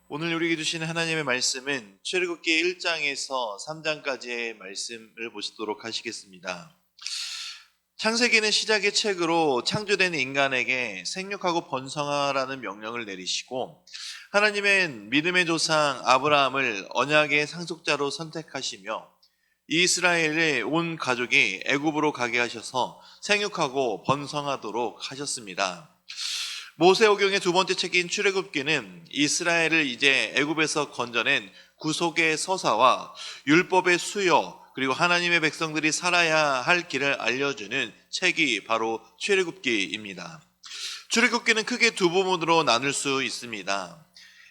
오늘 우리에게 주신 하나님의 말씀은 출애굽기 1장에서 3장까지의 말씀을 보시도록 하시겠습니다. 창세기는 시작의 책으로 창조된 인간에게 생육하고 번성하라는 명령을 내리시고, 하나님은 믿음의 조상 아브라함을 언약의 상속자로 선택하시며 이스라엘의 온 가족이 애굽으로 가게 하셔서 생육하고 번성하도록 하셨습니다. 모세오경의 두 번째 책인 출애굽기는 이스라엘을 이제 애굽에서 건져낸 구속의 서사와 율법의 수요, 그리고 하나님의 백성들이 살아야 할 길을 알려주는 책이 바로 출애굽기입니다. 출애굽기는 크게 두 부분으로 나눌 수 있습니다.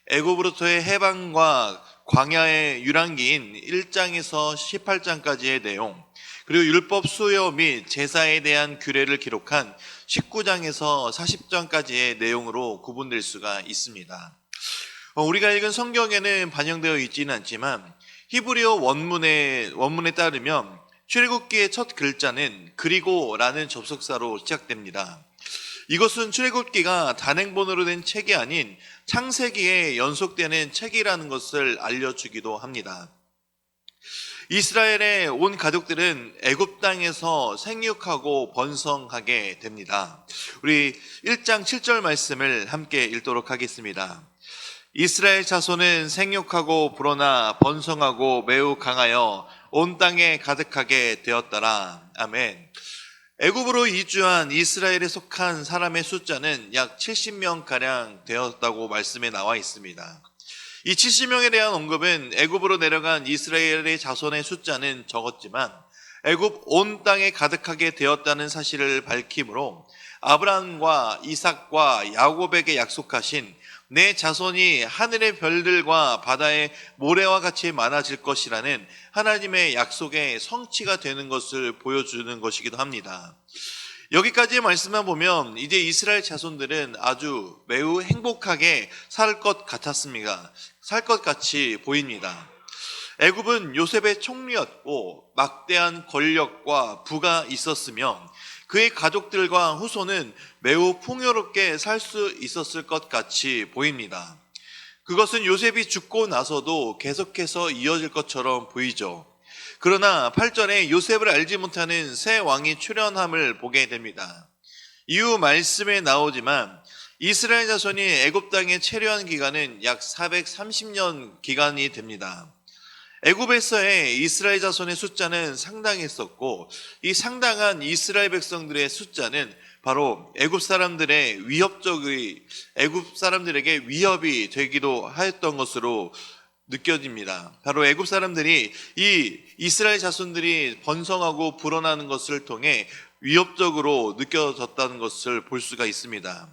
애굽으로부터의 해방과 광야의 유랑기인 1장에서 18장까지의 내용, 그리고 율법 수요 및 제사에 대한 규례를 기록한 19장에서 40장까지의 내용으로 구분될 수가 있습니다. 우리가 읽은 성경에는 반영되어 있지는 않지만 히브리어 원문에 따르면 출애굽기의 첫 글자는 그리고라는 접속사로 시작됩니다. 이것은 출애굽기가 단행본으로 된 책이 아닌 창세기에 연속되는 책이라는 것을 알려주기도 합니다. 이스라엘의 온 가족들은 애굽 땅에서 생육하고 번성하게 됩니다. 우리 1장 7절 말씀을 함께 읽도록 하겠습니다. 이스라엘 자손은 생육하고 불어나 번성하고 매우 강하여 온 땅에 가득하게 되었더라. 아멘. 애굽으로 이주한 이스라엘에 속한 사람의 숫자는 약 70명가량 되었다고 말씀에 나와 있습니다. 이 70명에 대한 언급은 애굽으로 내려간 이스라엘의 자손의 숫자는 적었지만 애굽 온 땅에 가득하게 되었다는 사실을 밝히므로 아브라함과 이삭과 야곱에게 약속하신 내 자손이 하늘의 별들과 바다의 모래와 같이 많아질 것이라는 하나님의 약속의 성취가 되는 것을 보여주는 것이기도 합니다. 여기까지의 말씀만 보면 이제 이스라엘 자손들은 아주 매우 행복하게 살 것 같았습니다. 살 것 같이 보입니다. 애굽은 요셉의 총리였고 막대한 권력과 부가 있었으며 그의 가족들과 후손은 매우 풍요롭게 살 수 있었을 것 같이 보입니다. 그것은 요셉이 죽고 나서도 계속해서 이어질 것처럼 보이죠. 그러나 8절에 요셉을 알지 못하는 새 왕이 출현함을 보게 됩니다. 이후 말씀에 나오지만 이스라엘 자손이 애굽 땅에 체류한 기간은 약 430년 기간이 됩니다. 애굽에서의 이스라엘 자손의 숫자는 상당했었고 이 상당한 이스라엘 백성들의 숫자는 바로 애굽 사람들에게 위협이 되기도 하였던 것으로 느껴집니다. 바로 애굽 사람들이 이 이스라엘 자손들이 번성하고 불어나는 것을 통해 위협적으로 느껴졌다는 것을 볼 수가 있습니다.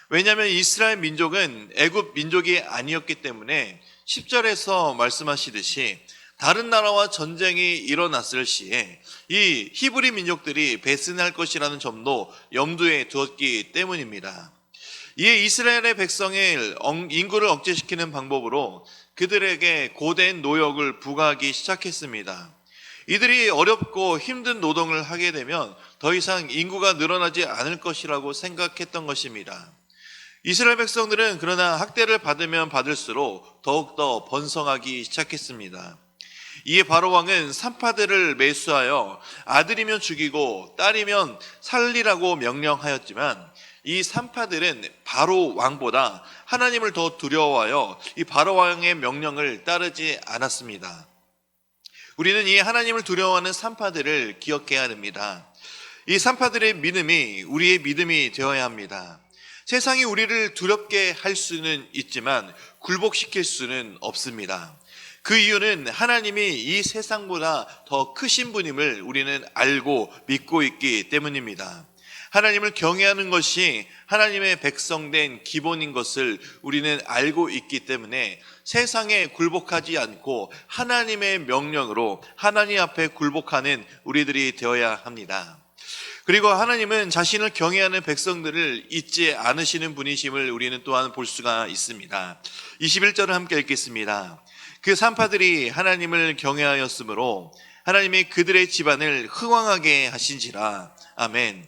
왜냐하면 이스라엘 민족은 애굽 민족이 아니었기 때문에 10절에서 말씀하시듯이 다른 나라와 전쟁이 일어났을 시에 이 히브리 민족들이 배신할 것이라는 점도 염두에 두었기 때문입니다. 이에 이스라엘의 백성의 인구를 억제시키는 방법으로 그들에게 고된 노역을 부과하기 시작했습니다. 이들이 어렵고 힘든 노동을 하게 되면 더 이상 인구가 늘어나지 않을 것이라고 생각했던 것입니다. 이스라엘 백성들은 그러나 학대를 받으면 받을수록 더욱더 번성하기 시작했습니다. 이에 바로 왕은 산파들을 매수하여 아들이면 죽이고 딸이면 살리라고 명령하였지만 이 산파들은 바로 왕보다 하나님을 더 두려워하여 이 바로 왕의 명령을 따르지 않았습니다. 우리는 이 하나님을 두려워하는 산파들을 기억해야 합니다. 이 산파들의 믿음이 우리의 믿음이 되어야 합니다. 세상이 우리를 두렵게 할 수는 있지만 굴복시킬 수는 없습니다. 그 이유는 하나님이 이 세상보다 더 크신 분임을 우리는 알고 믿고 있기 때문입니다. 하나님을 경외하는 것이 하나님의 백성된 기본인 것을 우리는 알고 있기 때문에 세상에 굴복하지 않고 하나님의 명령으로 하나님 앞에 굴복하는 우리들이 되어야 합니다. 그리고 하나님은 자신을 경외하는 백성들을 잊지 않으시는 분이심을 우리는 또한 볼 수가 있습니다. 21절을 함께 읽겠습니다. 그 산파들이 하나님을 경외하였으므로 하나님이 그들의 집안을 흥왕하게 하신지라. 아멘.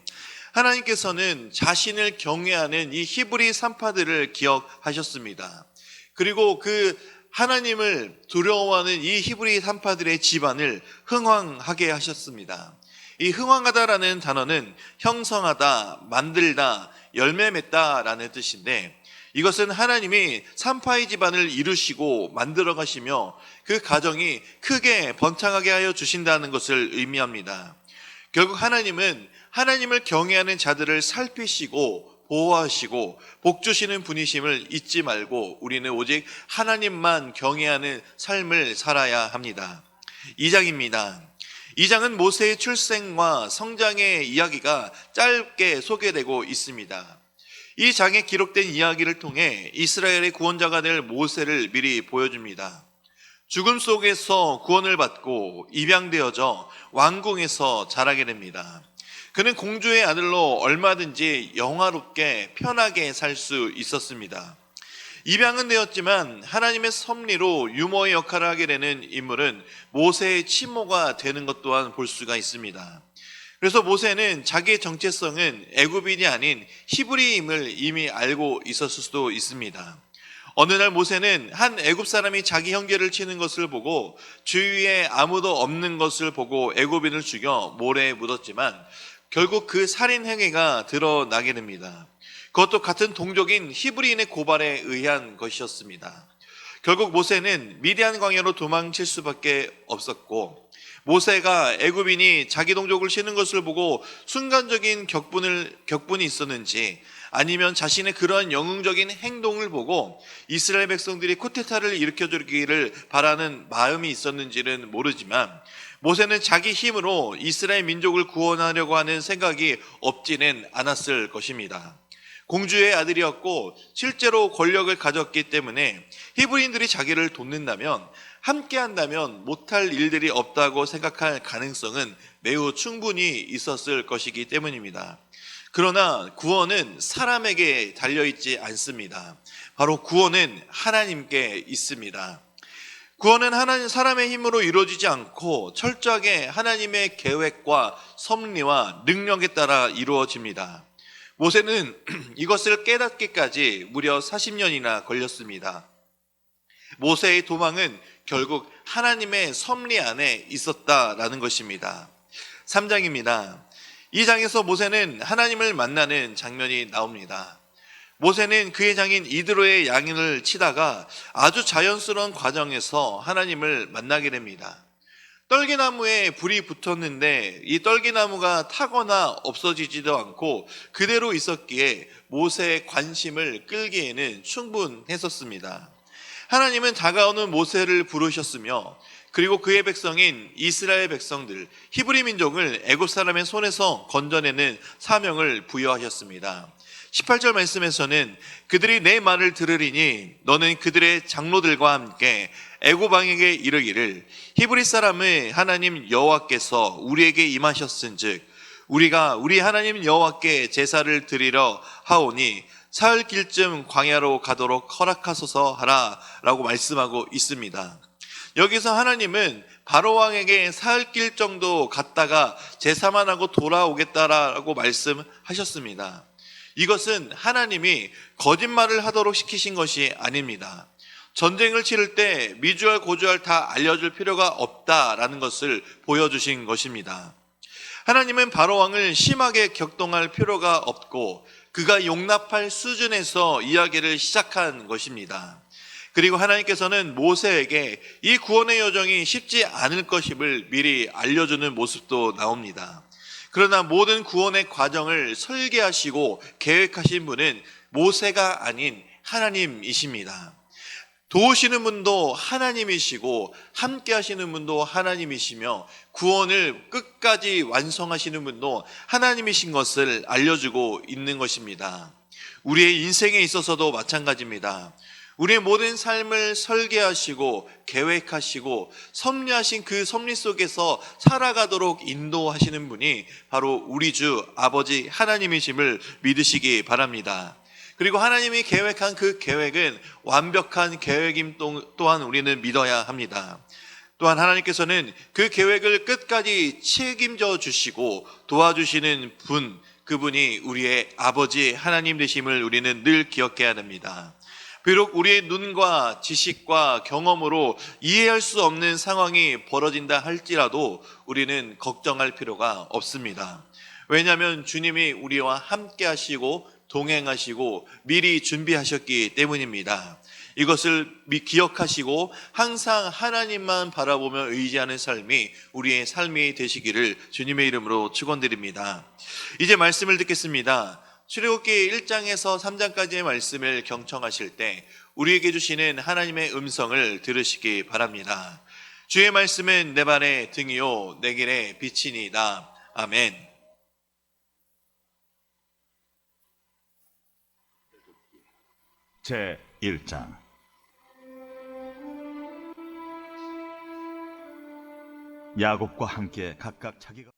하나님께서는 자신을 경외하는 이 히브리 산파들을 기억하셨습니다. 그리고 그 하나님을 두려워하는 이 히브리 산파들의 집안을 흥왕하게 하셨습니다. 이 흥왕하다라는 단어는 형성하다, 만들다, 열매 맺다라는 뜻인데, 이것은 하나님이 산파의 집안을 이루시고 만들어 가시며 그 가정이 크게 번창하게 하여 주신다는 것을 의미합니다. 결국 하나님은 하나님을 경외하는 자들을 살피시고 보호하시고 복 주시는 분이심을 잊지 말고 우리는 오직 하나님만 경외하는 삶을 살아야 합니다. 2장입니다. 2장은 모세의 출생과 성장의 이야기가 짧게 소개되고 있습니다. 이 장에 기록된 이야기를 통해 이스라엘의 구원자가 될 모세를 미리 보여줍니다. 죽음 속에서 구원을 받고 입양되어져 왕궁에서 자라게 됩니다. 그는 공주의 아들로 얼마든지 영화롭게 편하게 살 수 있었습니다. 입양은 되었지만 하나님의 섭리로 유모의 역할을 하게 되는 인물은 모세의 친모가 되는 것 또한 볼 수가 있습니다. 그래서 모세는 자기의 정체성은 애굽인이 아닌 히브리임을 이미 알고 있었을 수도 있습니다. 어느 날 모세는 한 애굽 사람이 자기 형제를 치는 것을 보고 주위에 아무도 없는 것을 보고 애굽인을 죽여 모래에 묻었지만 결국 그 살인 행위가 드러나게 됩니다. 그것도 같은 동족인 히브리인의 고발에 의한 것이었습니다. 결국 모세는 미디안 광야로 도망칠 수밖에 없었고, 모세가 애굽인이 자기 동족을 치는 것을 보고 순간적인 격분이 있었는지, 아니면 자신의 그러한 영웅적인 행동을 보고 이스라엘 백성들이 쿠데타를 일으켜주기를 바라는 마음이 있었는지는 모르지만, 모세는 자기 힘으로 이스라엘 민족을 구원하려고 하는 생각이 없지는 않았을 것입니다. 공주의 아들이었고 실제로 권력을 가졌기 때문에 히브리인들이 자기를 돕는다면, 함께 한다면 못할 일들이 없다고 생각할 가능성은 매우 충분히 있었을 것이기 때문입니다. 그러나 구원은 사람에게 달려있지 않습니다. 바로 구원은 하나님께 있습니다. 구원은 사람의 힘으로 이루어지지 않고 철저하게 하나님의 계획과 섭리와 능력에 따라 이루어집니다. 모세는 이것을 깨닫기까지 무려 40년이나 걸렸습니다. 모세의 도망은 결국 하나님의 섭리 안에 있었다라는 것입니다. 3장입니다. 이 장에서 모세는 하나님을 만나는 장면이 나옵니다. 모세는 그의 장인 이드로의 양을 치다가 아주 자연스러운 과정에서 하나님을 만나게 됩니다. 떨기나무에 불이 붙었는데 이 떨기나무가 타거나 없어지지도 않고 그대로 있었기에 모세의 관심을 끌기에는 충분했었습니다. 하나님은 다가오는 모세를 부르셨으며, 그리고 그의 백성인 이스라엘 백성들, 히브리 민족을 애굽 사람의 손에서 건져내는 사명을 부여하셨습니다. 18절 말씀에서는 그들이 내 말을 들으리니 너는 그들의 장로들과 함께 애굽 왕에게 이르기를 히브리 사람의 하나님 여호와께서 우리에게 임하셨은즉 우리가 우리 하나님 여호와께 제사를 드리러 하오니 사흘 길쯤 광야로 가도록 허락하소서 하라 라고 말씀하고 있습니다. 여기서 하나님은 바로 왕에게 사흘 길 정도 갔다가 제사만 하고 돌아오겠다라고 말씀하셨습니다. 이것은 하나님이 거짓말을 하도록 시키신 것이 아닙니다. 전쟁을 치를 때 미주알 고주알 다 알려줄 필요가 없다라는 것을 보여주신 것입니다. 하나님은 바로 왕을 심하게 격동할 필요가 없고 그가 용납할 수준에서 이야기를 시작한 것입니다. 그리고 하나님께서는 모세에게 이 구원의 여정이 쉽지 않을 것임을 미리 알려주는 모습도 나옵니다. 그러나 모든 구원의 과정을 설계하시고 계획하신 분은 모세가 아닌 하나님이십니다. 도우시는 분도 하나님이시고 함께 하시는 분도 하나님이시며 구원을 끝까지 완성하시는 분도 하나님이신 것을 알려주고 있는 것입니다. 우리의 인생에 있어서도 마찬가지입니다. 우리의 모든 삶을 설계하시고 계획하시고 섭리하신 그 섭리 속에서 살아가도록 인도하시는 분이 바로 우리 주 아버지 하나님이심을 믿으시기 바랍니다. 그리고 하나님이 계획한 그 계획은 완벽한 계획임 또한 우리는 믿어야 합니다. 또한 하나님께서는 그 계획을 끝까지 책임져 주시고 도와주시는 분, 그분이 우리의 아버지 하나님 되심을 우리는 늘 기억해야 됩니다. 비록 우리의 눈과 지식과 경험으로 이해할 수 없는 상황이 벌어진다 할지라도 우리는 걱정할 필요가 없습니다. 왜냐하면 주님이 우리와 함께 하시고 동행하시고 미리 준비하셨기 때문입니다. 이것을 기억하시고 항상 하나님만 바라보며 의지하는 삶이 우리의 삶이 되시기를 주님의 이름으로 축원드립니다. 이제 말씀을 듣겠습니다. 출애굽기 1장에서 3장까지의 말씀을 경청하실 때 우리에게 주시는 하나님의 음성을 들으시기 바랍니다. 주의 말씀은 내 발의 등이요 내 길의 빛이니이다. 아멘. 제 1장. 야곱과 함께 각각 자기가